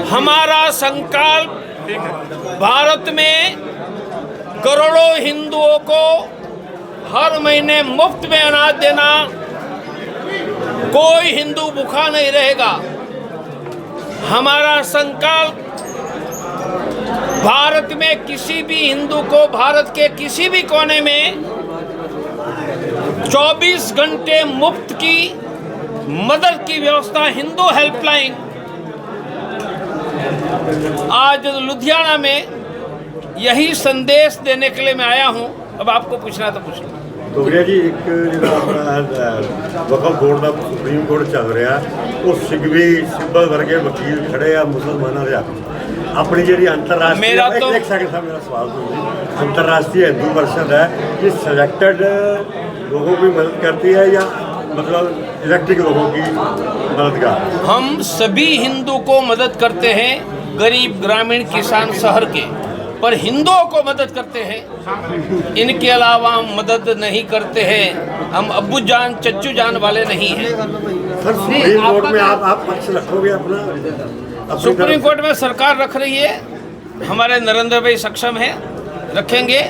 हमारा संकल्प भारत में करोड़ों हिंदुओं को हर महीने मुफ्त में अनाज देना। कोई हिंदू भूखा नहीं रहेगा। हमारा संकल्प भारत में किसी भी हिंदू को भारत के किसी भी कोने में 24 घंटे मुफ्त की मदद की व्यवस्था, हिंदू हेल्पलाइन। आज लुधियाना में यही संदेश देने के लिए मैं आया हूं। अब आपको पूछना तो पूछ लो। तोगड़िया जी, एक जो अपना वकफ बोर्ड का सुप्रीम कोर्ट चल रहा वो सिग्वी सिब्बल वर्गे वकील खड़े आ मुसलमानों के हक अपनी जी अंतरराष्ट्रीय एक सेकंड साहब मेरा सवाल सुनिए। अंतरराष्ट्रीय हिंदू परिषद है, ये सिलेक्टेड लोगों की मदद करती है या मतलब इलेक्टेड लोगों की मददगार? हम सभी हिंदू को मदद करते हैं, गरीब ग्रामीण किसान शहर के, पर हिंदुओं को मदद करते हैं। इनके अलावा हम मदद नहीं करते हैं। हम अब्बू जान चच्चू जान वाले नहीं हैं। सर, सुप्रीम कोर्ट में आप पक्ष रखोगे अपना? सुप्रीम कोर्ट में सरकार रख रही है, हमारे नरेंद्र भाई सक्षम है, रखेंगे।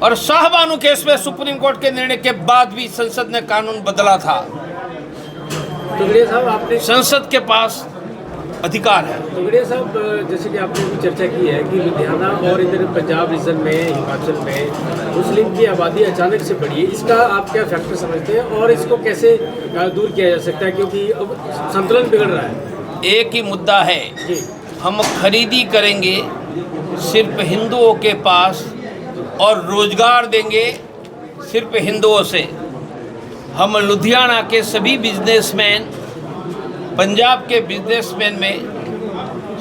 और शाहबानो केस में सुप्रीम कोर्ट के निर्णय के बाद भी संसद ने कानून बदला था। तोगड़िया साहब, आपने संसद के पास अधिकार है। तोगड़िया साहब, जैसे कि आपने भी चर्चा की है कि लुधियाना और इधर पंजाब रीजन में, हिमाचल में मुस्लिम की आबादी अचानक से बढ़ी है, इसका आप क्या फैक्टर समझते हैं और इसको कैसे दूर किया जा सकता है, क्योंकि अब संतुलन बिगड़ रहा है? एक ही मुद्दा है, हम खरीदी करेंगे सिर्फ हिंदुओं के पास और रोजगार देंगे सिर्फ हिंदुओं से। हम लुधियाना के सभी बिजनेसमैन, पंजाब के बिजनेसमैन में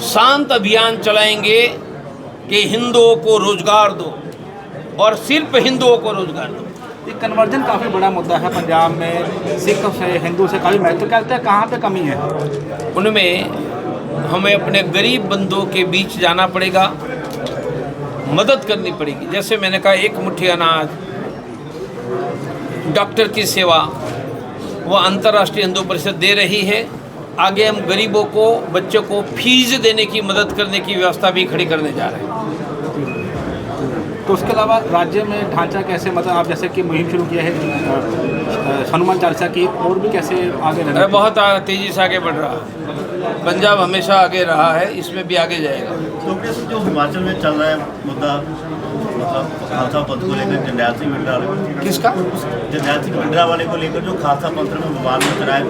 शांत अभियान चलाएंगे कि हिंदुओं को रोजगार दो और सिर्फ हिंदुओं को रोजगार दो। ये कन्वर्जन काफ़ी बड़ा मुद्दा है पंजाब में, सिख से हिंदू से काफ़ी महत्व कहते हैं, कहाँ पे कमी है? उनमें हमें अपने गरीब बंधुओं के बीच जाना पड़ेगा, मदद करनी पड़ेगी। जैसे मैंने कहा, एक मुट्ठी अनाज, डॉक्टर की सेवा, वो अंतर्राष्ट्रीय हिंदू परिषद दे रही है। आगे हम गरीबों को, बच्चों को फीस देने की मदद करने की व्यवस्था भी खड़ी करने जा रहे हैं। तो उसके अलावा राज्य में ढांचा कैसे, मतलब आप जैसे कि मुहिम शुरू किया है हनुमान चालीसा की, और भी कैसे आगे रहना? अरे बहुत तेज़ी से आगे बढ़ रहा है। पंजाब हमेशा आगे रहा है, इसमें भी आगे जाएगा। तो जो हिमाचल में चल रहा है मुद्दा, मतलब खालसा पंथ को लेकर, जरनैल सिंह भिंडरा वाले, किसका? जरनैल सिंह भिंडरा वाले को लेकर जो खालसा पंथ में विवाद में चला है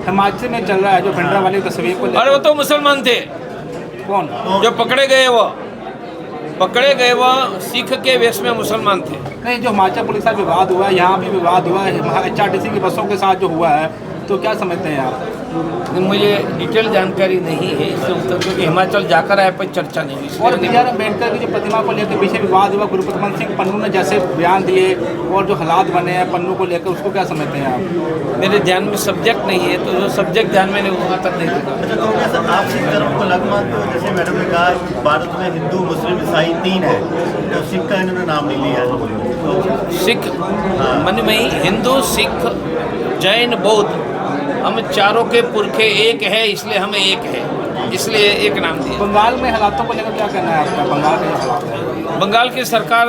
हिमाचल में चल रहा है, जो भिंडरा वाली तस्वीर को लेकर। अरे वो तो मुसलमान थे। कौन? जो पकड़े गए वो सिख के वेश में मुसलमान थे। नहीं, जो हिमाचल पुलिस का विवाद हुआ है, यहाँ भी विवाद हुआ है HRTC की बसों के साथ जो हुआ है, तो क्या समझते हैं आप? मुझे डिटेल जानकारी नहीं है इससे उत्तर, क्योंकि हिमाचल जाकर आए पर चर्चा नहीं हुई। और BR अम्बेडकर की जो प्रतिमा को लेकर पीछे विवाद हुआ, गुरुपतवंत सिंह पन्नू ने जैसे बयान दिए और जो हालात बने हैं पन्नू को लेकर, उसको क्या समझते हैं आप? मेरे ध्यान में सब्जेक्ट नहीं है, तो जो सब्जेक्ट ध्यान में नहीं वहाँ तक नहीं देगा। अच्छा, तो क्या सर आप सिख धर्म को अलग मानते हो? जैसे मैडम ने कहा भारत में हिंदू, मुस्लिम, ईसाई 3 है, तो सिख का इन्होंने नाम नहीं लिया है। सिख मन में ही हिंदू, सिख, जैन, बौद्ध, हम चारों के पुरखे एक है, इसलिए हमें एक है, इसलिए एक नाम दिया। बंगाल में हालातों को लेकर क्या कहना है आपका? बंगाल के हालात है, बंगाल की सरकार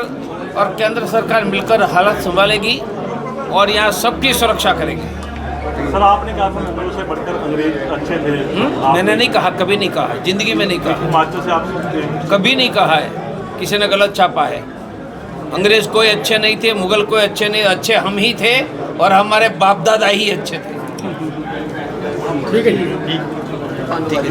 और केंद्र सरकार मिलकर हालत संभालेगी और यहाँ सबकी सुरक्षा करेगी। सर, आपने कहा था मुगलों से बढ़कर अंग्रेज अच्छे थे। मैंने नहीं कहा, कभी नहीं कहा, जिंदगी में नहीं कहा। हिमाचल से आप सुनते हैं? कभी नहीं कहा है, किसी ने गलत छापा है। अंग्रेज कोई अच्छे नहीं थे, मुगल कोई अच्छे नहीं, अच्छे हम ही थे और हमारे बाप दादा ही अच्छे थे। ठीक है जी, ठीक है।